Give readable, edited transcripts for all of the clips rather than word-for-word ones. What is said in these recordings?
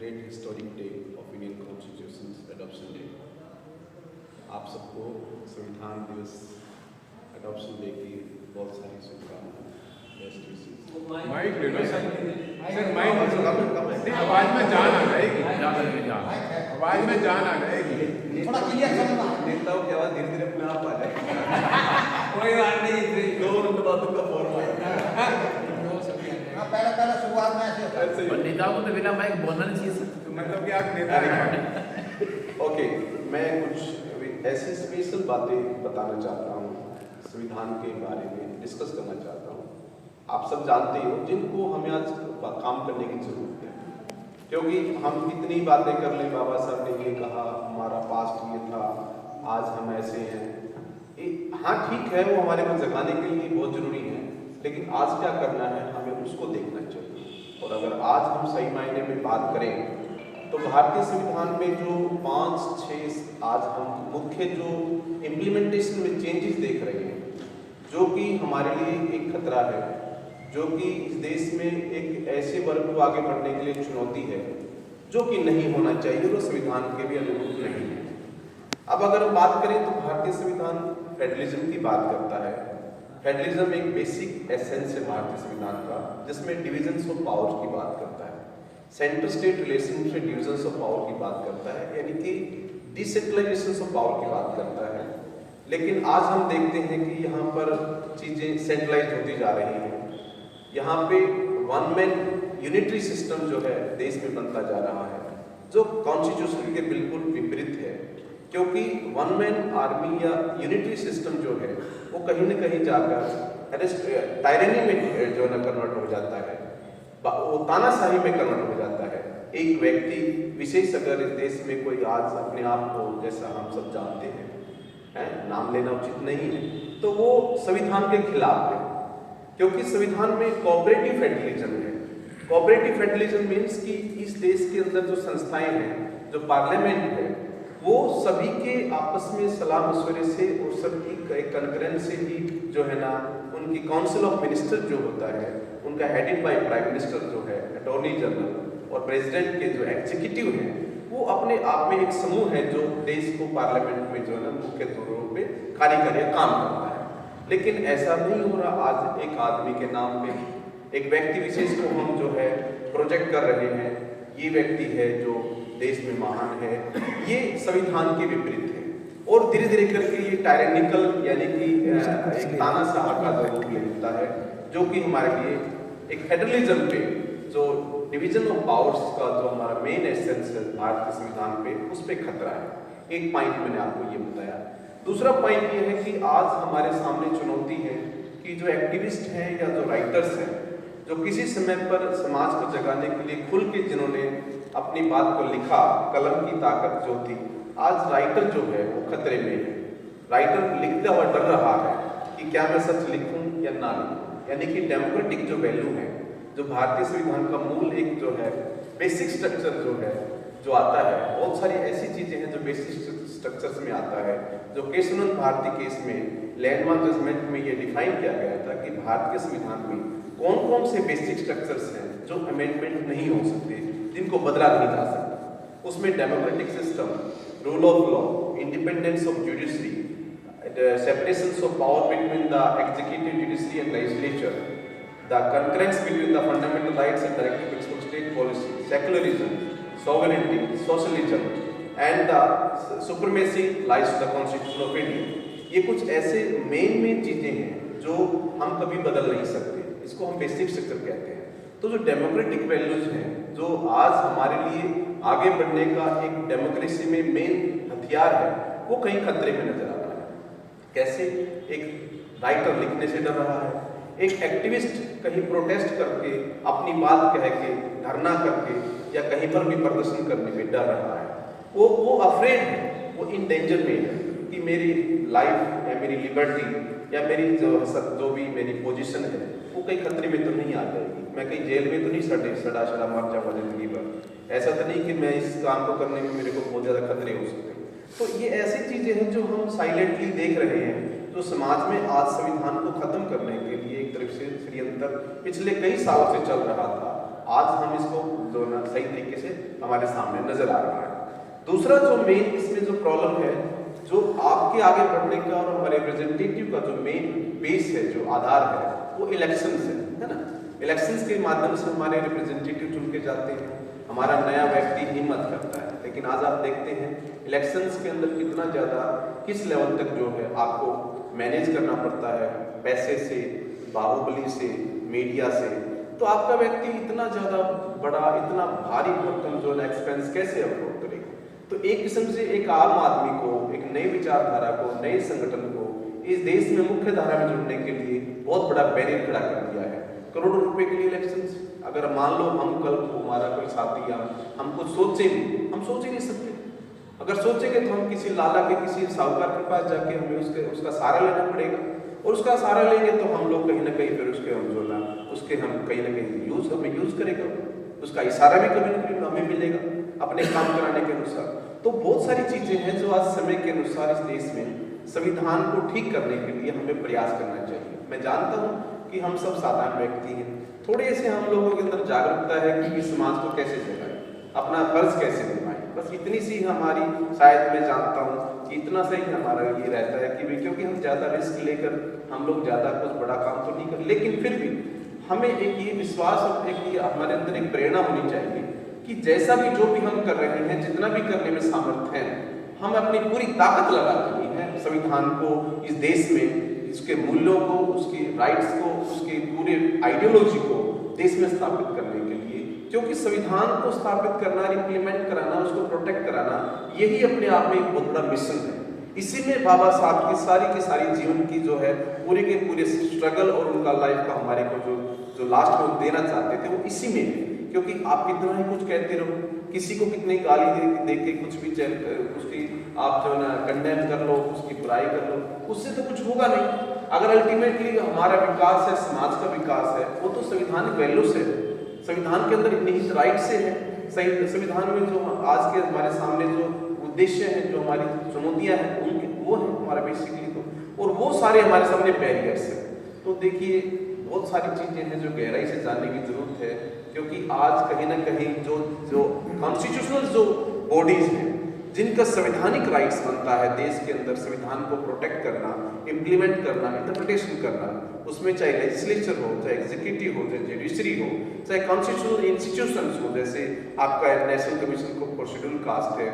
great historic day of Indian Constitution's adoption day. आप सबको संविधान दिवस adoption day की बहुत सारी शुभकामनाएं, best wishes। माइक ले लो सर, माइक नहीं, आवाज में जान आ जाएगी, आवाज में जान आ जाएगी। थोड़ा क्लियर समझना। नेताओं की आवाज धीरे धीरे अपने आप आ जाएगी। कोई बात नहीं, दो मिनट बाद उनका फॉर्म आएगा। पहले शुरुआत में ऐसे और नेताओं को तो बिना माइक बोलना नहीं चाहिए सर। मतलब कि आप नेता हैं। ओके, मैं कुछ ऐसी स्पेशल बातें बताना चाहता हूँ, संविधान के बारे में डिस्कस करना चाहता हूँ। आप सब जानते हो जिनको हमें आज काम करने की जरूरत है, क्योंकि हम कितनी बातें कर लें, बाबा साहब ने ये कहा, हमारा पास्ट ये था, आज हम ऐसे हैं। हाँ ठीक है, वो हमारे को जगाने के लिए बहुत जरूरी है, लेकिन आज क्या करना है हमें उसको देखना चाहिए। और अगर आज हम सही मायने में बात करें तो भारतीय संविधान में जो 5-6 आज हम मुख्य जो इम्प्लीमेंटेशन में चेंजेस देख रहे हैं, जो कि हमारे लिए एक खतरा है, जो कि इस देश में एक ऐसे वर्ग को आगे बढ़ने के लिए चुनौती है जो कि नहीं होना चाहिए और संविधान के भी अनुरूप नहीं है। अब अगर हम बात करें तो भारतीय संविधान फेडरलिज्म की बात करता है। फेडरलिज्म एक बेसिक एसेंस है भारतीय संविधान का, जिसमें डिविजन्स ऑफ पावर की बात करता है, सेंट्रल स्टेट रिलेशन से डिविजन्स ऑफ पावर की बात करता है, यानी कि डिसेंट्रलाइजेशन ऑफ पावर की बात करता है। लेकिन आज हम देखते हैं कि यहाँ पर चीज़ें सेंट्रलाइज होती जा रही हैं। यहाँ पे वन मैन यूनिटरी सिस्टम जो है देश में बनता जा रहा है, जो कॉन्स्टिट्यूशन के बिल्कुल विपरीत है, क्योंकि वन मैन आर्मी या यूनिटरी सिस्टम जो है वो कहीं न कहीं जाकर टायरनी में जो है कन्वर्ट हो जाता है, वो तानाशाही में कन्वर्ट हो जाता है। एक व्यक्ति विशेष अगर इस देश में कोई आज अपने आप को, जैसा हम सब जानते हैं, नाम लेना उचित नहीं है, तो वो संविधान के खिलाफ है, क्योंकि संविधान में कोऑपरेटिव फेडरलिज्म है। कोऑपरेटिव फेडरलिज्म मीन्स कि इस देश के अंदर जो संस्थाएं हैं, जो पार्लियामेंट है, वो सभी के आपस में सलाह मशवरे से और सबकी कंकरेंस से ही जो है ना, उनकी काउंसिल ऑफ मिनिस्टर जो होता है, उनका हेडेड बाय प्राइम मिनिस्टर जो है, अटॉर्नी जनरल और प्रेसिडेंट के जो एग्जीक्यूटिव है, वो अपने आप में एक समूह है जो देश को पार्लियामेंट में जो है ना मुख्य तौर पे कार्यकारी काम करता है। लेकिन ऐसा नहीं हो रहा। आज एक आदमी के नाम पे एक व्यक्ति विशेष को हम जो है प्रोजेक्ट कर रहे हैं, ये व्यक्ति है जो देश में महान है, ये संविधान के विपरीत है, और धीरे धीरे करके ये टायरेनिकल यानी कि एक तानाशाह का रूप ले लेता है, जो कि हमारे लिए एक फेडरलिज्म पे जो डिवीजन ऑफ पावर्स का जो हमारा मेन एसेंस है भारतीय संविधान पे, उस पर खतरा है। एक पॉइंट मैंने आपको ये बताया। दूसरा पॉइंट ये है कि आज हमारे सामने चुनौती है कि जो एक्टिविस्ट हैं या जो राइटर्स हैं, जो किसी समय पर समाज को जगाने के लिए खुल के जिन्होंने अपनी बात को लिखा, कलम की ताकत जो थी, आज राइटर जो है वो खतरे में है। राइटर लिखता हुआ डर रहा है कि क्या मैं सच लिखूं या ना लिखूं, यानी कि डेमोक्रेटिक जो वैल्यू है, जो भारतीय संविधान का मूल एक जो है बेसिक स्ट्रक्चर जो है जो आता है, बहुत सारी ऐसी चीजें हैं जो बेसिक स्ट्रक्चर्स में आता है, जो केशवानंद भारती केस में लैंडमार्क जजमेंट में ये डिफाइन किया गया था कि भारतीय संविधान में कौन कौन से बेसिक स्ट्रक्चर्स हैं जो अमेंडमेंट नहीं हो सकते, जिनको बदला नहीं जा सकता। उसमें democratic system, rule of law, independence of judiciary, separation of power between the executive, judiciary and legislature, the concurrence between the fundamental rights and directive principle of state policy, secularism, sovereignty, socialism and the supremacy lies to the Constitution of India। ये कुछ ऐसे main चीजें हैं जो हम कभी बदल नहीं सकते, इसको हम बेसिक स्ट्रक्चर कहते हैं। तो जो डेमोक्रेटिक वैल्यूज हैं, जो आज हमारे लिए आगे बढ़ने का एक डेमोक्रेसी में मेन हथियार है, वो कहीं खतरे में नजर आ रहा है। कैसे? एक राइटर लिखने से डर रहा है, एक एक्टिविस्ट कहीं प्रोटेस्ट करके, अपनी बात कह के, धरना करके या कहीं पर भी प्रदर्शन करने में डर रहा है। वो अफ्रेड है, वो इन डेंजर में है कि मेरी लाइफ या मेरी लिबर्टी या मेरी जो भी मेरी पोजीशन है वो कहीं खतरे में तो नहीं आ जाएगी, मैं कहीं जेल में तो नहीं सड़ा मर जाऊंगा जिंदगी भर। ऐसा तो नहीं कि मैं इस काम को करने में मेरे को बहुत ज़्यादा खतरे हो सकते हैं। तो ये ऐसी चीज़ें हैं जो हम साइलेंटली देख रहे हैं, जो समाज में आज संविधान को खत्म करने के लिए एक तरफ से षड्यंत्र पिछले कई सालों से चल रहा था, आज हम इसको जो ना सही तरीके से हमारे सामने नजर आ रहा है। दूसरा जो मेन इसमें जो प्रॉब्लम है, जो आपके आगे बढ़ने का और हमारे रिप्रेजेंटेटिव का जो मेन बेस है, जो आधार है, वो इलेक्शन है ना। इलेक्शंस के माध्यम से हमारे रिप्रेजेंटेटिव चुन के जाते हैं, हमारा नया व्यक्ति हिम्मत करता है। लेकिन आज आप देखते हैं इलेक्शंस के अंदर कितना ज़्यादा किस लेवल तक जो है आपको मैनेज करना पड़ता है, पैसे से, बाहुबली से, मीडिया से। तो आपका व्यक्ति इतना ज़्यादा बड़ा, इतना भारी भरकम जो है एक्सपेंस कैसे अफोर्ड करेगा। तो एक किस्म से एक आम आदमी को, एक नई विचारधारा को, नए संगठन को इस देश में मुख्य धारा में जुड़ने के लिए बहुत बड़ा बैरियर खड़ा कर दिया है। करोड़ों रुपए के लिए इलेक्शंस, अगर मान लो हम कल को हमारा कोई साथी या हम कुछ सोचे भी, हम सोच ही नहीं सकते। अगर सोचेंगे तो हम किसी लाला के, किसी साहूकार के पास जाके हमें उसका सहारा लेना पड़ेगा, और उसका सहारा लेंगे तो हम लोग कहीं ना कहीं फिर उसके हम जो ना उसके हम कहीं ना कहीं हमें यूज करेगा, उसका इशारा भी कभी ना कभी हमें मिलेगा अपने काम कराने के अनुसार। तो बहुत सारी चीजें हैं जो आज समय के अनुसार इस देश में संविधान को ठीक करने के लिए हमें प्रयास करना चाहिए। मैं जानता हूँ कि हम सब साधारण व्यक्ति हैं, थोड़े से हम लोगों के अंदर जागरूकता है कि इस समाज को कैसे जगाएं, अपना फर्ज कैसे निभाएं, बस इतनी सी हमारी, शायद मैं जानता हूँ कि इतना सही हमारा ये रहता है कि क्योंकि हम ज़्यादा रिस्क लेकर हम लोग ज़्यादा कुछ बड़ा काम तो नहीं कर, लेकिन फिर भी हमें एक ये विश्वास और एक ये हमारे अंदर एक प्रेरणा होनी चाहिए कि जैसा भी जो भी हम कर रहे हैं, जितना भी करने में सामर्थ्य है, हम अपनी पूरी ताकत लगा रही हैं संविधान को इस देश में, उसके मूल्यों को, उसकी राइट्स को, उसके पूरे आइडियोलॉजी को देश में स्थापित करने के लिए। क्योंकि संविधान को स्थापित करना, इम्प्लीमेंट कराना, उसको प्रोटेक्ट कराना, यही अपने आप में एक बहुत बड़ा मिशन है। इसी में बाबा साहब की सारी जीवन की जो है पूरे के पूरे स्ट्रगल और उनका लाइफ का हमारे को जो लास्ट में देना चाहते थे वो इसी में है। क्योंकि आप कितना ही कुछ कहते रहो, किसी को कितनी गाली दे के कुछ भी उसकी आप जो ना कंडेम कर लो, उसकी बुराई कर लो, उससे तो कुछ होगा नहीं। अगर अल्टीमेटली हमारा विकास है, समाज का विकास है, वो तो संविधानिक वैल्यू से है, संविधान के अंदर निहित राइट से है। संविधान में जो आज के हमारे सामने जो उद्देश्य हैं, जो हमारी चुनौतियां हैं, उनके वो है हमारा बेसिकली तो, और वो सारे हमारे सामने बैरियर्स हैं। तो देखिए बहुत सारी चीजें हैं जो गहराई से जानने की जरूरत है, क्योंकि आज कहीं ना कहीं जो कॉन्स्टिट्यूशनल जो बॉडीज हैं, जिनका संवैधानिक राइट्स बनता है देश के अंदर संविधान को प्रोटेक्ट करना, इम्प्लीमेंट करना, इंटरप्रिटेशन करना, उसमें चाहे लेजिस्लेचर हो, चाहे एग्जीक्यूटिव हो, चाहे जुडिशरी हो, चाहे कॉन्स्टिट्यूशनल इंस्टीट्यूशंस हो, जैसे आपका national commission for schedule caste है,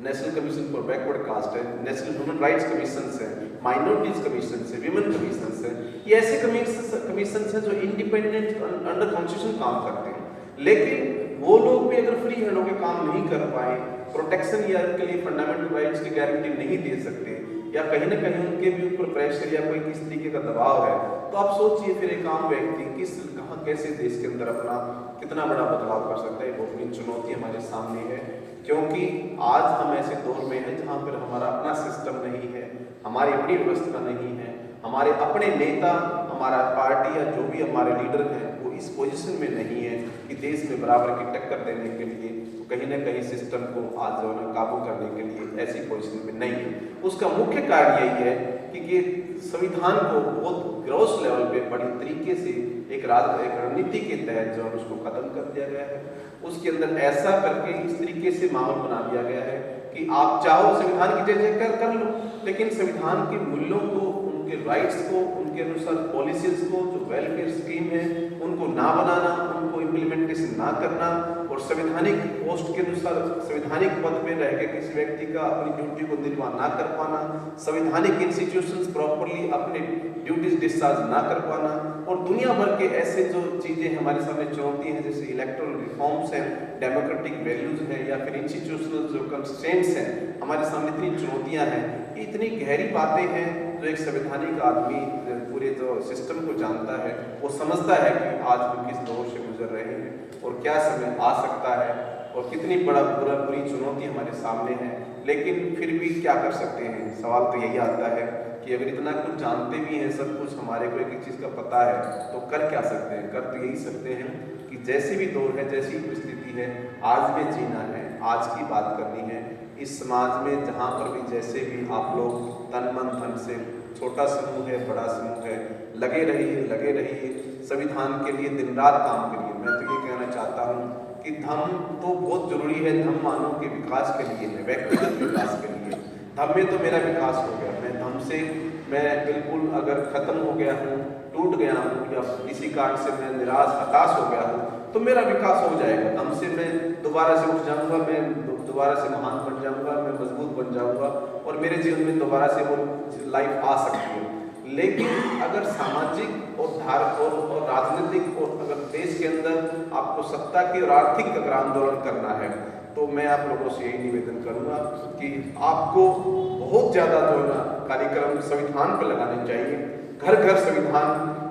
national commission for backward caste है, नेशनल ह्यूमन राइट्स कमीशन है, माइनॉरिटीज कमीशन है, विमेन कमीशन है। ये ऐसे कमीशन हैं जो इंडिपेंडेंट अंडर कॉन्स्टिट्यूशन काम करते हैं। लेकिन वो लोग भी अगर फ्री हैंड होकर काम नहीं कर पाए, प्रोटेक्शन या उनके लिए फंडामेंटल राइट्स की गारंटी नहीं दे सकते, या कहीं ना कहीं उनके भी ऊपर प्रेशर या कोई किस तरीके का दबाव है, तो आप सोचिए फिर एक आम व्यक्ति कहाँ कैसे देश के अंदर अपना कितना बड़ा बदलाव कर सकता है। बहुत बड़ी चुनौती हमारे सामने है, क्योंकि आज हम ऐसे दौर में हैं जहाँ पर हमारा अपना सिस्टम नहीं है, हमारी अपनी व्यवस्था नहीं है, हमारे अपने नेता, हमारा पार्टी या जो भी हमारे लीडर हैं वो इस पोजीशन में नहीं है कि देश में बराबर की टक्कर देने के लिए, तो कहीं ना कहीं सिस्टम को आज जो है काबू करने के लिए ऐसी पोजीशन में नहीं है। उसका मुख्य कारण यही है कि संविधान को बहुत ग्रॉस लेवल पे बड़ी तरीके से एक रणनीति के तहत जो है उसको खत्म कर दिया गया है। उसके अंदर ऐसा करके इस तरीके से माहौल बना दिया गया है कि आप चाहो संविधान की जय जयकार कर लो, लेकिन संविधान के मूल्यों को, उनके राइट्स को, उनके अनुसार पॉलिसीज को, जो वेलफेयर स्कीम है उनको ना बनाना, उनको इम्प्लीमेंटेशन ना करना, और संवैधानिक पोस्ट के अनुसार संवैधानिक पद पे रह के किसी व्यक्ति का अपनी ड्यूटी को निर्वाह ना कर पाना, संवैधानिक इंस्टीट्यूशंस प्रॉपरली अपने ड्यूटीज डिस्चार्ज ना कर पाना, और दुनिया भर के ऐसे जो चीजें हमारे सामने चुनौती हैं, जैसे इलेक्टोरल रिफॉर्म्स हैं, डेमोक्रेटिक वैल्यूज हैं, या फिर इंस्टीट्यूशनल जो कंस्ट्रेंट्स हैं, हमारे सामने इतनी चुनौतियां हैं, इतनी गहरी बातें हैं जो एक संवैधानिक आदमी पूरे जो सिस्टम को जानता है वो समझता है कि आज हम किस दौर से गुजर रहे हैं और क्या समय आ सकता है और कितनी बुरी चुनौती हमारे सामने है। लेकिन फिर भी क्या कर सकते हैं, सवाल तो यही आता है कि अगर इतना कुछ जानते भी हैं, सब कुछ हमारे को एक चीज़ का पता है, तो कर क्या सकते हैं? कर तो यही सकते हैं कि जैसे भी दौर है, जैसी परिस्थिति है, आज में जीना है, आज की बात करनी है। इस समाज में जहाँ पर भी जैसे भी आप लोग तन मन धन से, छोटा समूह है, बड़ा समूह है, लगे रहिए, संविधान के लिए दिन रात काम करिए। मैं तो ये कहना चाहता हूँ कि धर्म तो बहुत जरूरी है, धर्म मानव के विकास के लिए है, व्यक्तिगत विकास के लिए। धर्म में तो मेरा विकास हो गया, मैं धर्म से मैं बिल्कुल अगर खत्म हो गया हूँ, टूट गया हूँ या किसी कारण से मैं निराश हताश हो गया हूँ तो मेरा विकास हो जाएगा। धर्म से मैं दोबारा से उठ जाऊंगा, मैं दोबारा से महान बन जाऊंगा, मैं मजबूत बन जाऊंगा और मेरे जीवन में दोबारा से वो लाइफ आ सकती है। लेकिन अगर सामाजिक और धार्मिक और राजनीतिक और अगर देश के अंदर आपको सत्ता की और आर्थिक अगर आंदोलन करना है तो मैं आप लोगों से यही निवेदन करूंगा कि आपको बहुत ज़्यादा जो है ना कार्यक्रम संविधान पर लगाने चाहिए। घर घर संविधान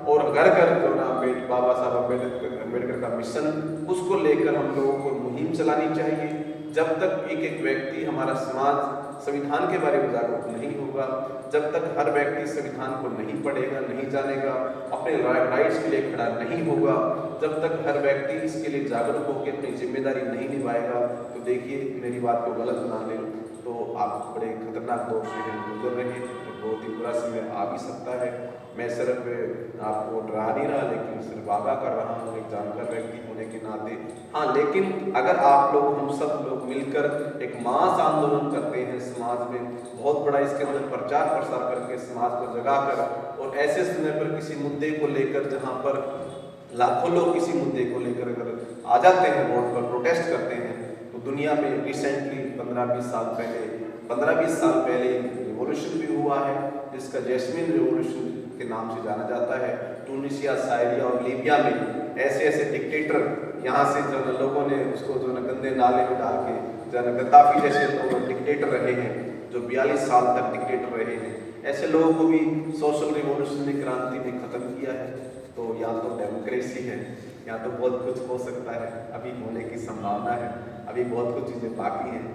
और घर घर जो ना बाबा साहब अम्बेडकर का मिशन, उसको लेकर हम लोगों को मुहिम चलानी चाहिए। जब तक एक एक व्यक्ति, हमारा समाज संविधान के बारे में जागरूक नहीं होगा, जब तक हर व्यक्ति संविधान को नहीं पढ़ेगा, नहीं जानेगा, अपने राइट्स के लिए खड़ा नहीं होगा, जब तक हर व्यक्ति इसके लिए जागरूक होकर अपनी जिम्मेदारी नहीं निभाएगा तो देखिए, मेरी बात को गलत ना लें तो आप बड़े खतरनाक दौर से गुजर रहे हैं, तो बहुत ही बुरा समय आ भी सकता है। मैं सिर्फ आपको डरा नहीं रहा, लेकिन सिर्फ आगाह कर रहा हूँ एक जानकार व्यक्ति होने के नाते। हाँ, लेकिन अगर आप लोग, हम सब लोग मिलकर एक मास आंदोलन करते हैं समाज में, बहुत बड़ा इसके अंदर प्रचार प्रसार करके समाज को जगाकर और ऐसे समय पर किसी मुद्दे को लेकर जहाँ पर लाखों लोग किसी मुद्दे को लेकर अगर आ जाते हैं रोड पर, प्रोटेस्ट करते हैं, तो दुनिया में रिसेंटली 15-20 साल पहले रिवॉल्यूशन भी हुआ है जिसका जैस्मिन रिवॉल्यूशन के नाम से जाना जाता है। ट्यूनीशिया, साइरिया और लीबिया में ऐसे ऐसे डिक्टेटर यहाँ से जो लोगों ने उसको जो गंदे नाले में डाल के, जो गद्दाफी जैसे लोग डिक्टेटर रहे हैं जो 42 साल तक डिक्टेटर रहे हैं, ऐसे लोगों को भी सोशल रिवॉल्यूशन ने, क्रांति ने खत्म किया है। तो यहाँ तो डेमोक्रेसी है, यहाँ तो बहुत कुछ हो सकता है, अभी होने की संभावना है, अभी बहुत कुछ चीज़ें बाकी हैं।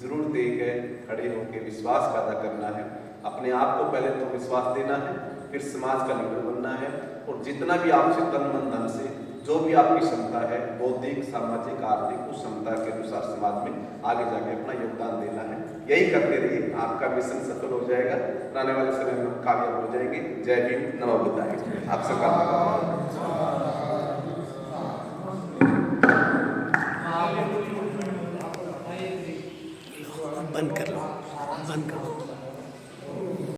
जरूरत एक है खड़े होकर विश्वास पैदा करना है, अपने आप को पहले तो विश्वास देना है, फिर समाज का लीडर बनना है और जितना भी आपसे तन मन धन से जो भी आपकी क्षमता है, बौद्धिक, सामाजिक, आर्थिक, उस क्षमता के अनुसार समाज में आगे जाके अपना योगदान देना है। यही करते रहिए, आपका मिशन सफल हो जाएगा, आने वाले समय में कामयाब हो जाएंगे। जय भीम, नमो बुद्धाय। आप सबका बंद कर लो, बंद करो।